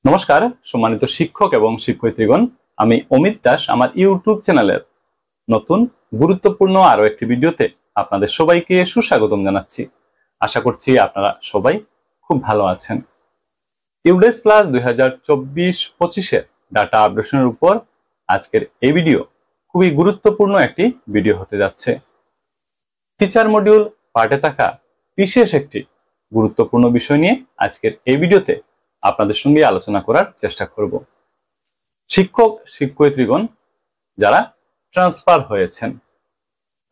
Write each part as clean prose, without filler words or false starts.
নমস্কার সম্মানিত শিক্ষক এবং শিক্ষয়িত্রীগণ, আমি অমিত দাস আমার ইউটিউব চ্যানেলের নতুন গুরুত্বপূর্ণ আরো একটি ভিডিওতে আপনাদের সবাইকে সুস্বাগতম জানাচ্ছি। আশা করছি আপনারা সবাই খুব ভালো আছেন। ইউডেস প্লাস 2024-25 ডাটা আপডেশনের উপর আজকের এই ভিডিও খুবই গুরুত্বপূর্ণ একটি ভিডিও হতে যাচ্ছে। টিচার মডিউল পার্টে থাকা বিশেষ একটি গুরুত্বপূর্ণ বিষয় নিয়ে আজকের এই ভিডিওতে আপনাদের সঙ্গে আলোচনা করার চেষ্টা করব। শিক্ষক শিক্ষয়িত্রীগণ যারা ট্রান্সফার হয়েছেন,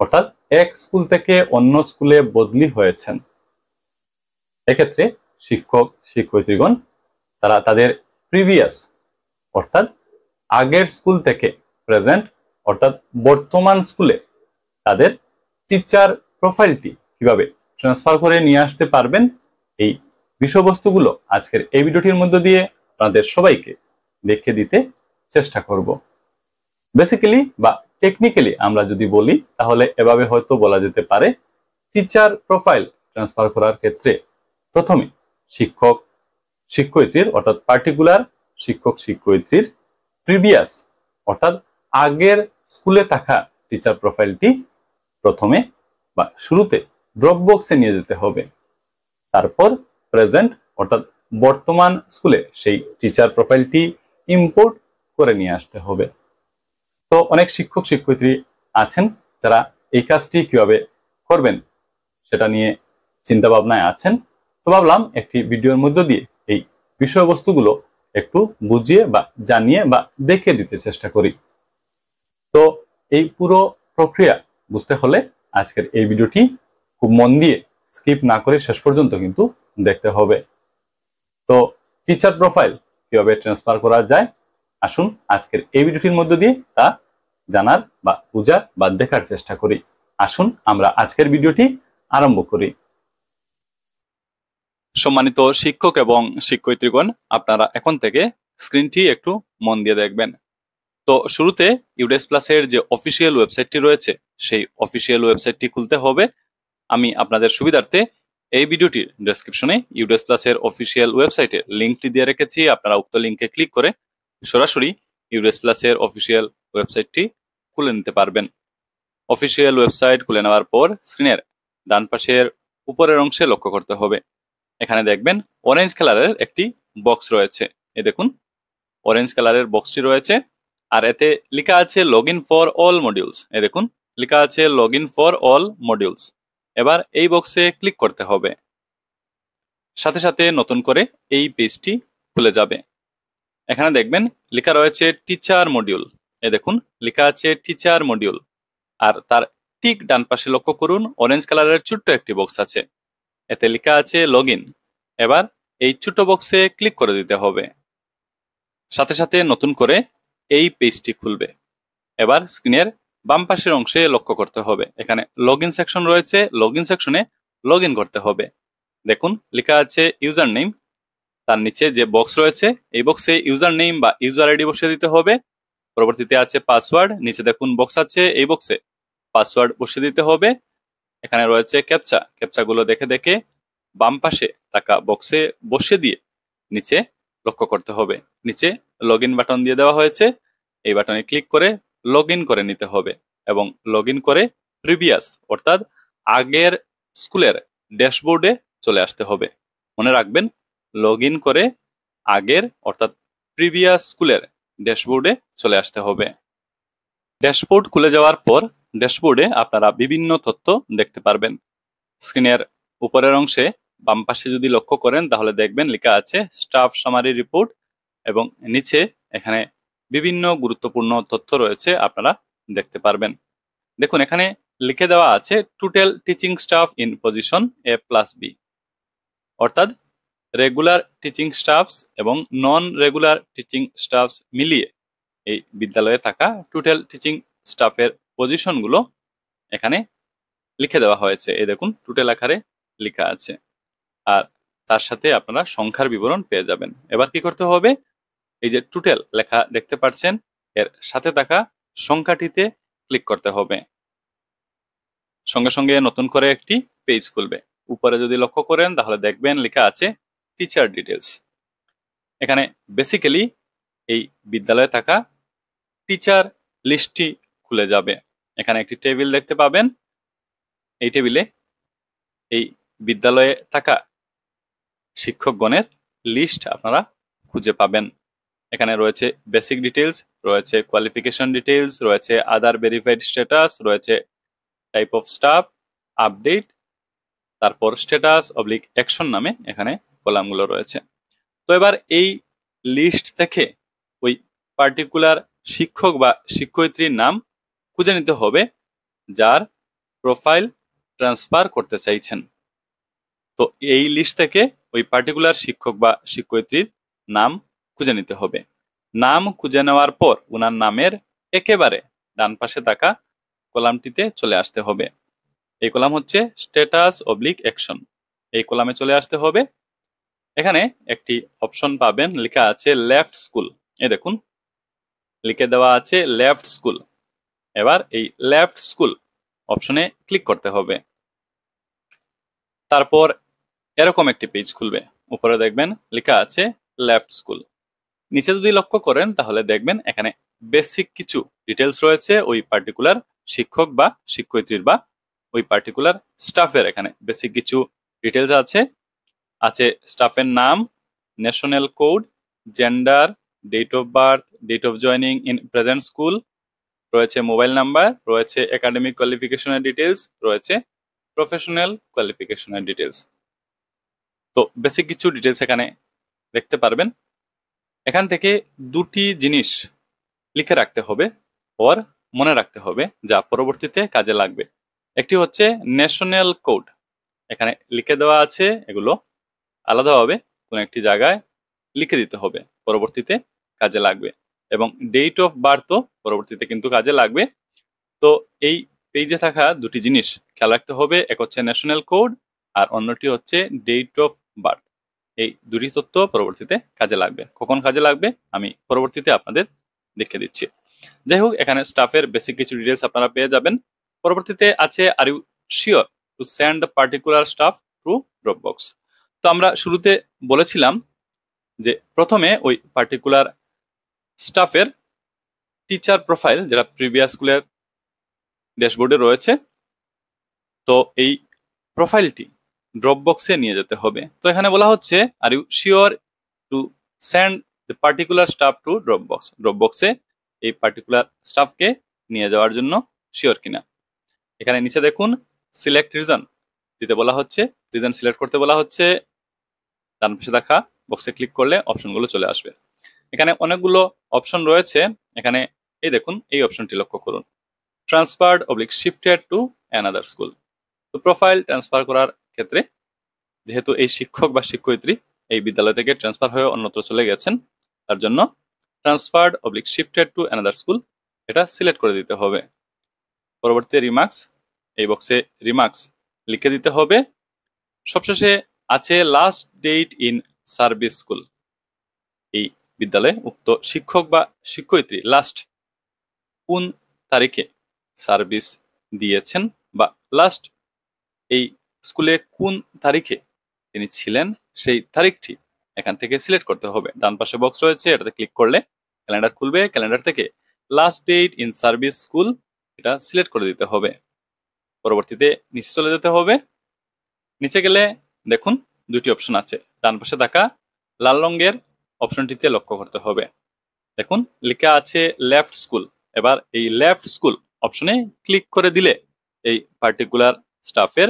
অর্থাৎ এক স্কুল থেকে অন্য স্কুলে বদলি হয়েছেন, এক্ষেত্রে শিক্ষক শিক্ষয়িত্রীগণ তারা তাদের প্রিভিয়াস অর্থাৎ আগের স্কুল থেকে প্রেজেন্ট অর্থাৎ বর্তমান স্কুলে তাদের টিচার প্রোফাইলটি কিভাবে ট্রান্সফার করে নিয়ে আসতে পারবেন, এই বিষয়বস্তুগুলো আজকের এই ভিডিওটির মধ্য দিয়ে আপনাদের সবাইকে দেখিয়ে দিতে চেষ্টা করব। বেসিক্যালি বা টেকনিক্যালি আমরা যদি বলি তাহলে এভাবে হয়তো বলা যেতে পারে, টিচার প্রোফাইল ট্রান্সফার করার ক্ষেত্রে প্রথমে শিক্ষক শিক্ষয়িত্রীর অর্থাৎ পার্টিকুলার শিক্ষক শিক্ষয়িত্রীর প্রিভিয়াস অর্থাৎ আগের স্কুলে থাকা টিচার প্রোফাইলটি প্রথমে বা শুরুতে ড্রপ বক্সে নিয়ে যেতে হবে। তারপর প্রেজেন্ট অর্থাৎ বর্তমান স্কুলে সেই টিচার প্রোফাইলটি ইম্পোর্ট করে নিয়ে আসতে হবে। তো অনেক শিক্ষক শিক্ষয়িত্রী আছেন যারা এই কাজটি কিভাবে করবেন সেটা নিয়ে চিন্তা ভাবনায় আছেন। তো ভাবলাম একটি ভিডিওর মধ্য দিয়ে এই বিষয়বস্তুগুলো একটু বুঝিয়ে বা জানিয়ে বা দেখিয়ে দিতে চেষ্টা করি। তো এই পুরো প্রক্রিয়া বুঝতে হলে আজকের এই ভিডিওটি খুব মন দিয়ে স্কিপ না করে শেষ পর্যন্ত কিন্তু দেখতে হবে। তো টিচার প্রোফাইল কিভাবে ট্রান্সফার করা যায়, আসুন আজকের এই ভিডিওটির মধ্য দিয়ে তা জানার বা বুঝার বা দেখার চেষ্টা করি। আসুন আমরা আজকের ভিডিওটি আরম্ভ করি। সম্মানিত শিক্ষক এবং শিক্ষয়িত্রীগণ, আপনারা এখন থেকে স্ক্রিনটি একটু মন দিয়ে দেখবেন। তো শুরুতে ইউডেস প্লাসের যে অফিসিয়াল ওয়েবসাইটটি রয়েছে সেই অফিসিয়াল ওয়েবসাইটটি খুলতে হবে। আমি আপনাদের সুবিধার্থে এই ভিডিওটির ডেসক্রিপশনে ইউডেস প্লাসের অফিসিয়াল ওয়েবসাইটের লিঙ্কটি দিয়ে রেখেছি। আপনারা উক্ত লিঙ্কে ক্লিক করে সরাসরি ইউডেস প্লাসের অফিসিয়াল ওয়েবসাইটটি খুলে নিতে পারবেন। অফিসিয়াল ওয়েবসাইট খুলে নেওয়ার পর স্ক্রিনের ডান পাশের উপরের অংশে লক্ষ্য করতে হবে। এখানে দেখবেন অরেঞ্জ কালারের একটি বক্স রয়েছে। এই দেখুন অরেঞ্জ কালারের বক্সটি রয়েছে, আর এতে লেখা আছে log in for all modules. এই দেখুন লেখা আছে log in for all modules. এবার এই বক্সে ক্লিক করতে হবে। সাথে সাথে নতুন করে এই পেজটি খুলে যাবে। এখানে দেখবেন লেখা রয়েছে টিচার মডিউল। এই দেখুন লেখা আছে টিচার মডিউল, আর তার ঠিক ডান পাশে লক্ষ্য করুন অরেঞ্জ কালারের ছোট্ট একটি বক্স আছে, এতে লেখা আছে লগ ইন। এবার এই ছোট বক্সে ক্লিক করে দিতে হবে। সাথে সাথে নতুন করে এই পেজটি খুলবে। এবার স্ক্রিনের বাম পাশের অংশে লক্ষ্য করতে হবে, এখানে লগ ইন সেকশন রয়েছে। লগ ইন সেকশনে লগ ইন করতে হবে। দেখুন লেখা আছে ইউজার নেম, তার নিচে যে বক্স রয়েছে এই বক্সে ইউজার নেম বা ইউজার আইডি বসিয়ে দিতে হবে। পরবর্তীতে আছে পাসওয়ার্ড, নিচে দেখুন বক্স আছে, এই বক্সে পাসওয়ার্ড বসিয়ে দিতে হবে। এখানে রয়েছে ক্যাপচা, ক্যাপচাগুলো দেখে দেখে বাম পাশে থাকা বক্সে বসিয়ে দিয়ে নিচে লক্ষ্য করতে হবে। নিচে লগ ইন বাটন দিয়ে দেওয়া হয়েছে, এই বাটনে ক্লিক করে লগ ইন করে নিতে হবে এবং লগ ইন করে প্রিভিয়াস অর্থাৎ আগের স্কুলের ড্যাশবোর্ডে চলে আসতে হবে। মনে রাখবেন লগ ইন করে আগের অর্থাৎ প্রিভিয়াস স্কুলের ড্যাশবোর্ডে চলে আসতে হবে। ড্যাশবোর্ড খুলে যাওয়ার পর ড্যাশবোর্ডে আপনারা বিভিন্ন তথ্য দেখতে পারবেন। স্ক্রিনের উপরের অংশে বাম পাশে যদি লক্ষ্য করেন তাহলে দেখবেন লেখা আছে স্টাফ সামারি রিপোর্ট এবং নিচে এখানে বিভিন্ন গুরুত্বপূর্ণ তথ্য রয়েছে, আপনারা দেখতে পারবেন। দেখুন এখানে লিখে দেওয়া আছে total teaching staff in position A+B, অর্থাৎ রেগুলার টিচিং স্টাফস এবং নন রেগুলার টিচিং স্টাফস মিলিয়ে এই বিদ্যালয়ে থাকা টোটাল টিচিং স্টাফের পজিশনগুলো এখানে লিখে দেওয়া হয়েছে। এই দেখুন টোটাল আকারে লেখা আছে, আর তার সাথে আপনারা সংখ্যার বিবরণ পেয়ে যাবেন। এবার কি করতে হবে, এই যে টোটাল লেখা দেখতে পাচ্ছেন এর সাথে থাকা সংখ্যাটিতে ক্লিক করতে হবে। সঙ্গে সঙ্গে নতুন করে একটি পেজ খুলবে। উপরে যদি লক্ষ্য করেন তাহলে দেখবেন লেখা আছে টিচার ডিটেলস। এখানে বেসিক্যালি এই বিদ্যালয়ে থাকা টিচার লিস্টটি খুলে যাবে। এখানে একটি টেবিল দেখতে পাবেন। এই টেবিলে এই বিদ্যালয়ে থাকা শিক্ষকগণের লিস্ট আপনারা খুঁজে পাবেন। এখানে রয়েছে বেসিক ডিটেলস, রয়েছে কোয়ালিফিকেশন ডিটেলস, রয়েছে আদার ভেরিফাইড স্ট্যাটাস, রয়েছে টাইপ অফ স্টাফ, আপডেট, তারপর স্ট্যাটাস অবলিক অ্যাকশন নামে এখানে কলামগুলো রয়েছে। তো এবার এই লিস্ট থেকে ওই পার্টিকুলার শিক্ষক বা শিক্ষয়িত্রীর নাম খুঁজে নিতে হবে যার প্রোফাইল ট্রান্সফার করতে চাইছেন। তো এই লিস্ট থেকে ওই পার্টিকুলার শিক্ষক বা শিক্ষয়িত্রীর নাম খুঁজে নিতে হবে। নাম খুঁজে নেওয়ার পর ওনার নামের একেবারে ডান পাশে থাকা কলামটিতে চলে আসতে হবে। এই কলাম হচ্ছে স্ট্যাটাস অবলিক অ্যাকশন। এই কলামে চলে আসতে হবে। এখানে একটি অপশন পাবেন, লেখা আছে লেফট স্কুল। এই দেখুন লিখে দেওয়া আছে লেফট স্কুল। এবার এই লেফট স্কুল অপশনে ক্লিক করতে হবে। তারপর এরকম একটি পেজ খুলবে, উপরে দেখবেন লেখা আছে লেফট স্কুল। নিচে যদি লক্ষ্য করেন তাহলে দেখবেন এখানে বেসিক কিছু ডিটেলস রয়েছে ওই পার্টিকুলার শিক্ষক বা শিক্ষয়িত্রীর বা ওই পার্টিকুলার স্টাফের। এখানে বেসিক কিছু ডিটেলস আছে স্টাফের নাম, national code, gender, date of birth, date of joining in present school, রয়েছে মোবাইল নাম্বার, রয়েছে একাডেমিক কোয়ালিফিকেশনের ডিটেলস, রয়েছে প্রফেশনাল কোয়ালিফিকেশনের ডিটেলস। তো বেসিক কিছু ডিটেলস এখানে দেখতে পারবেন। এখান থেকে দুটি জিনিস লিখে রাখতে হবে ওর মনে রাখতে হবে যা পরবর্তীতে কাজে লাগবে। একটি হচ্ছে ন্যাশনাল কোড, এখানে লিখে দেওয়া আছে, এগুলো আলাদাভাবে কোনো একটি জায়গায় লিখে দিতে হবে, পরবর্তীতে কাজে লাগবে। এবং ডেট অফ বার্থও পরবর্তীতে কিন্তু কাজে লাগবে। তো এই পেজে থাকা দুটি জিনিস খেয়াল রাখতে হবে, এক হচ্ছে ন্যাশনাল কোড আর অন্যটি হচ্ছে ডেট অফ বার্থ। এই দুটি তথ্য পরবর্তীতে কাজে লাগবে। কখন কাজে লাগবে আমি পরবর্তীতে আপনাদের দেখিয়ে দিচ্ছি। যাই হোক, এখানে স্টাফের বেসিক কিছু ডিটেলস আপনারা পেয়ে যাবেন। পরবর্তীতে আছে are you sure to send the particular staff to Dropbox. তো আমরা শুরুতে বলেছিলাম যে প্রথমে ওই পার্টিকুলার স্টাফের টিচার প্রোফাইল যেটা প্রিভিয়াস স্কুলের ড্যাশবোর্ডে রয়েছে, তো এই প্রোফাইলটি ড্রপবক্সে নিয়ে যেতে হবে। তো এখানে বলা হচ্ছে are you sure to send the particular staff to Dropbox. ড্রপবক্সে এই পার্টিকুলার স্টাফকে নিয়ে যাওয়ার জন্য শিওর কিনা। এখানে নিচে দেখুন সিলেক্ট রিজন দিতে বলা হচ্ছে, রিজন সিলেক্ট করতে বলা হচ্ছে। ডান পাশে দেখা বক্সে ক্লিক করলে অপশনগুলো চলে আসবে। এখানে অনেকগুলো অপশন রয়েছে। এখানে এই দেখুন এই অপশনটি লক্ষ্য করুন, transferred oblique shifted to another school. তো প্রোফাইল ট্রান্সফার করার ক্ষেত্রে যেহেতু এই শিক্ষক বা শিক্ষয়িত্রী এই বিদ্যালয় থেকে ট্রান্সফার হয়ে অন্যত্র চলে গেছেন, তার জন্য transferred oblique shifted to another school এটা সিলেক্ট করে দিতে হবে। পরবর্তী রিমার্কস, এই বক্সে রিমার্কস লিখে দিতে হবে। সবশেষে আছে last date in service school. এই বিদ্যালয়ে উক্ত শিক্ষক বা শিক্ষয়িত্রী লাস্ট কোন তারিখে সার্ভিস দিয়েছেন বা লাস্ট এই স্কুলে কোন তারিখে তিনি ছিলেন সেই তারিখটি এখান থেকে সিলেক্ট করতে হবে। ডান পাশে বক্স রয়েছে, এটাতে ক্লিক করলে ক্যালেন্ডার খুলবে। ক্যালেন্ডার থেকে last date in service school এটা সিলেক্ট করে দিতে হবে। পরবর্তীতে নিচে চলে যেতে হবে। নিচে গেলে দেখুন দুটি অপশন আছে, ডান পাশে থাকা লাল রঙের অপশনটিতে লক্ষ্য করতে হবে। দেখুন লেখা আছে লেফট স্কুল। এবার এই লেফট স্কুল অপশনে ক্লিক করে দিলে এই পার্টিকুলার স্টাফের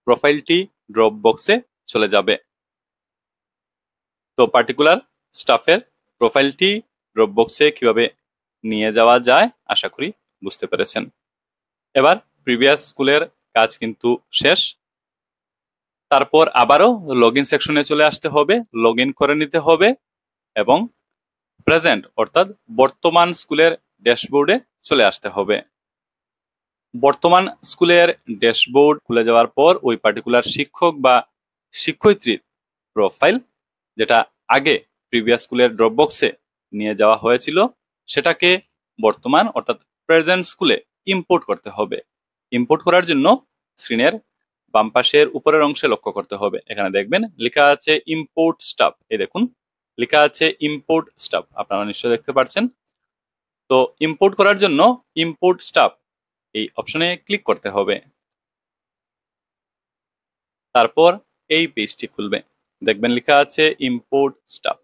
প্রোফাইলটি ড্রপ বক্সে চলে যাবে। তো পার্টিকুলার স্টাফের প্রোফাইলটি ড্রপ বক্সে কিভাবে নিয়ে যাওয়া যায় আশা করি বুঝতে পেরেছেন। এবার প্রিভিয়াস স্কুলের কাজ কিন্তু শেষ। তারপর আবারও লগ ইন সেকশনে চলে আসতে হবে, লগ ইন করে নিতে হবে এবং প্রেজেন্ট অর্থাৎ বর্তমান স্কুলের ড্যাশবোর্ডে চলে আসতে হবে। বর্তমান স্কুলের ড্যাশবোর্ড খুলে যাওয়ার পর ওই পার্টিকুলার শিক্ষক বা শিক্ষয়িত্রীর প্রোফাইল যেটা আগে প্রিভিয়াস স্কুলের ড্রপবক্সে নিয়ে যাওয়া হয়েছিল সেটাকে বর্তমান অর্থাৎ প্রেজেন্ট স্কুলে ইম্পোর্ট করতে হবে। ইম্পোর্ট করার জন্য স্ক্রিনের বাম পাশের উপরের অংশে লক্ষ্য করতে হবে। এখানে দেখবেন লেখা আছে ইম্পোর্ট স্টাফ। এই দেখুন লেখা আছে ইম্পোর্ট স্টাফ, আপনারা নিশ্চয়ই দেখতে পাচ্ছেন। তো ইম্পোর্ট করার জন্য ইম্পোর্ট স্টাফ এই অপশনে ক্লিক করতে হবে। তারপর এই পেজটি খুলবে, দেখবেন লেখা আছে ইম্পোর্ট স্টাফ।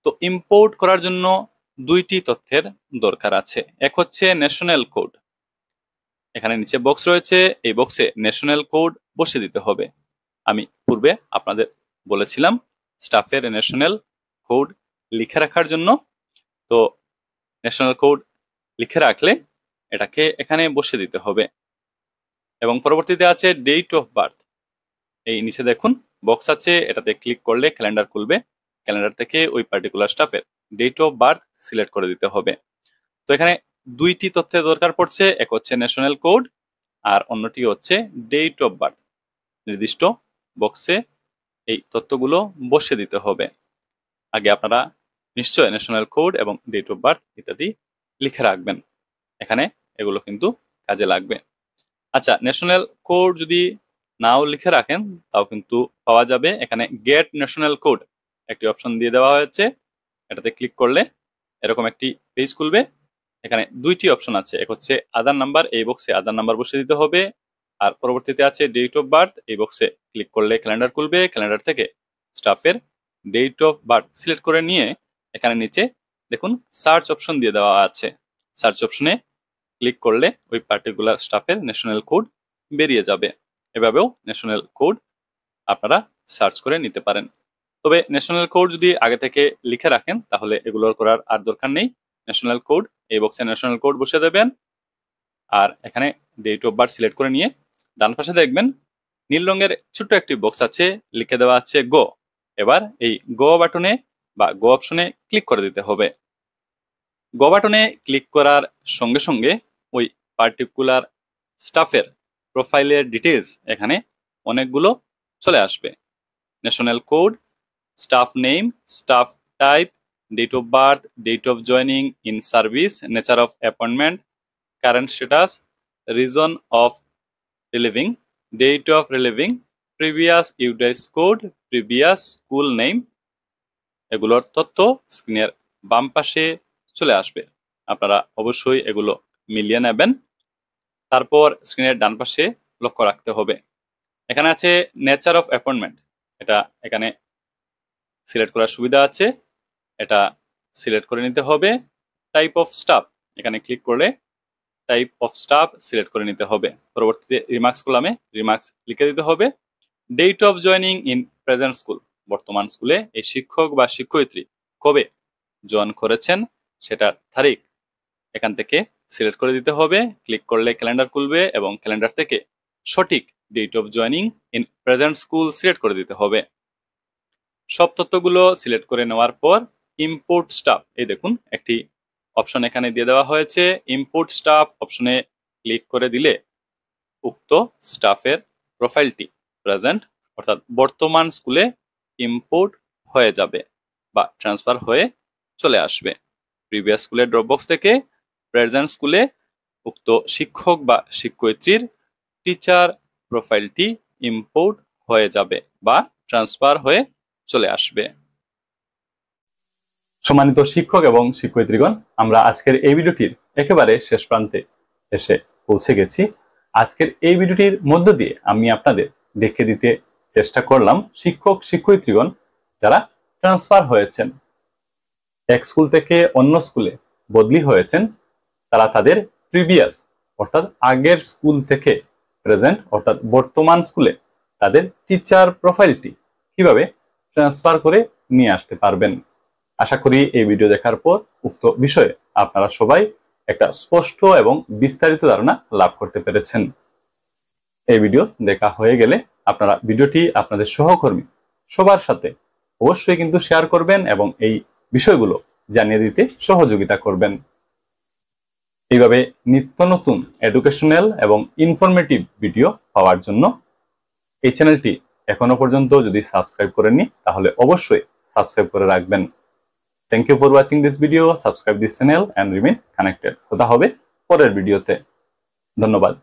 তো ইম্পোর্ট করার জন্য দুইটি তথ্যের দরকার আছে। এক হচ্ছে ন্যাশনাল কোড, এখানে নিচে বক্স রয়েছে, এই বক্সে ন্যাশনাল কোড বসিয়ে দিতে হবে। আমি পূর্বে আপনাদের বলেছিলাম স্টাফের ন্যাশনাল কোড লিখে রাখার জন্য। তো ন্যাশনাল কোড লিখে রাখলে এটাকে এখানে বসিয়ে দিতে হবে। এবং পরবর্তীতে আছে ডেট অফ বার্থ, এই নিচে দেখুন বক্স আছে, এটাতে ক্লিক করলে ক্যালেন্ডার খুলবে। ক্যালেন্ডার থেকে ওই পার্টিকুলার স্টাফের ডেট অফ বার্থ সিলেক্ট করে দিতে হবে। তো এখানে দুইটি তথ্যের দরকার পড়ছে, এক হচ্ছে ন্যাশনাল কোড আর অন্যটি হচ্ছে ডেট অফ বার্থ। নির্দিষ্ট বক্সে এই তথ্যগুলো বসিয়ে দিতে হবে। আগে আপনারা নিশ্চয় ন্যাশনাল কোড এবং ডেট অফ বার্থ ইত্যাদি লিখে রাখবেন, এখানে এগুলো কিন্তু কাজে লাগবে। আচ্ছা, ন্যাশনাল কোড যদি নাও লিখে রাখেন তাও কিন্তু পাওয়া যাবে। এখানে গেট ন্যাশনাল কোড একটি অপশন দিয়ে দেওয়া হয়েছে, এটাতে ক্লিক করলে এরকম একটি পেজ খুলবে। এখানে দুইটি অপশন আছে, এক হচ্ছে আধার নাম্বার, এই বক্সে আধার নাম্বার বসিয়ে দিতে হবে। আর পরবর্তীতে আছে ডেট অফ বার্থ, এই বক্সে ক্লিক করলে ক্যালেন্ডার খুলবে। ক্যালেন্ডার থেকে স্টাফের ডেট অফ বার্থ সিলেক্ট করে নিয়ে এখানে নিচে দেখুন সার্চ অপশন দিয়ে দেওয়া আছে। সার্চ অপশনে ক্লিক করলে ওই পার্টিকুলার স্টাফের ন্যাশনাল কোড বেরিয়ে যাবে। এভাবেও ন্যাশনাল কোড আপনারা সার্চ করে নিতে পারেন। তবে ন্যাশনাল কোড যদি আগে থেকে লিখে রাখেন তাহলে এগুলোর করার আর দরকার নেই। ন্যাশনাল কোড এই বক্সে ন্যাশনাল কোড বসিয়ে দেবেন আর এখানে ডেট অফ বার্থ সিলেক্ট করে নিয়ে ডান পাশে দেখবেন নীল রঙের ছোট্ট একটি বক্স আছে, লিখে দেওয়া আছে গো। এবার এই গো বাটনে বা গো অপশনে ক্লিক করে দিতে হবে। গো বাটনে ক্লিক করার সঙ্গে সঙ্গে ওই পার্টিকুলার স্টাফের প্রোফাইলের ডিটেলস এখানে অনেকগুলো চলে আসবে। National code, staff name, staff type, date of birth, date of joining in service, nature of appointment, current status, reason of relieving, date of relieving, previous UDISE code, previous school name, এগুলোর তথ্য স্ক্রিনের বাম পাশে চলে আসবে। আপনারা অবশ্যই এগুলো মিলিয়ে নেবেন। তারপর স্ক্রিনের ডান পাশে লক্ষ্য রাখতে হবে, এখানে আছে নেচার অফ অ্যাপয়েন্টমেন্ট, এটা এখানে সিলেক্ট করার সুবিধা আছে, এটা সিলেক্ট করে নিতে হবে। টাইপ অফ স্টাফ, এখানে ক্লিক করলে টাইপ অফ স্টাফ সিলেক্ট করে নিতে হবে। পরবর্তীতে রিমার্কস কলামে রিমার্কস লিখে দিতে হবে। Date of joining in present school, বর্তমান স্কুলে এই শিক্ষক বা শিক্ষয়িত্রী কবে জয়েন করেছেন সেটার তারিখ এখান থেকে সিলেক্ট করে দিতে হবে। ক্লিক করলে ক্যালেন্ডার খুলবে এবং ক্যালেন্ডার থেকে সঠিক date of joining in present school select করে দিতে হবে। সব তথ্যগুলো সিলেক্ট করে নেওয়ার পর ইম্পোর্ট স্টাফ, এই দেখুন একটি অপশন এখানে দিয়ে দেওয়া হয়েছে। ইম্পোর্ট স্টাফ অপশনে ক্লিক করে দিলে উক্ত স্টাফের প্রোফাইলটি প্রেজেন্ট অর্থাৎ বর্তমান স্কুলে ইম্পোর্ট হয়ে যাবে বা ট্রান্সফার হয়ে চলে আসবে। প্রিভিয়াস স্কুলের ড্রপবক্স থেকে প্রেজেন্ট স্কুলে উক্ত শিক্ষক বা শিক্ষয়িত্রীর টিচার প্রোফাইলটি ইম্পোর্ট হয়ে যাবে বা ট্রান্সফার হয়ে চলে আসবে। সম্মানিত শিক্ষক এবং শিক্ষয়িত্রীগণ, আমরা আজকের এই ভিডিওটির একেবারে শেষ প্রান্তে এসে পৌঁছে গেছি। আজকের এই ভিডিওটির মধ্য দিয়ে আমি আপনাদের দেখে দিতে চেষ্টা করলাম শিক্ষক শিক্ষয়িত্রীগণ যারা ট্রান্সফার হয়েছেন, এক স্কুল থেকে অন্য স্কুলে বদলি হয়েছেন, তারা তাদের প্রিভিয়াস অর্থাৎ আগের স্কুল থেকে প্রেজেন্ট অর্থাৎ বর্তমান স্কুলে তাদের টিচার প্রোফাইলটি কিভাবে ট্রান্সফার করে নিয়ে আসতে পারবেন। আশা করি এই ভিডিও দেখার পর উক্ত বিষয়ে আপনারা সবাই একটা স্পষ্ট এবং বিস্তারিত ধারণা লাভ করতে পেরেছেন। এই ভিডিও দেখা হয়ে গেলে আপনারা ভিডিওটি আপনাদের সহকর্মী সবার সাথে অবশ্যই কিন্তু শেয়ার করবেন এবং এই বিষয়গুলো জানিয়ে দিতে সহযোগিতা করবেন। এইভাবে নিত্য নতুন এডুকেশনাল এবং ইনফরমেটিভ ভিডিও পাওয়ার জন্য এই চ্যানেলটি এখনো পর্যন্ত যদি সাবস্ক্রাইব করেননি তাহলে অবশ্যই সাবস্ক্রাইব করে রাখবেন। Thank you for watching this video, subscribe this channel and remain connected. কথা হবে পরের ভিডিওতে। ধন্যবাদ।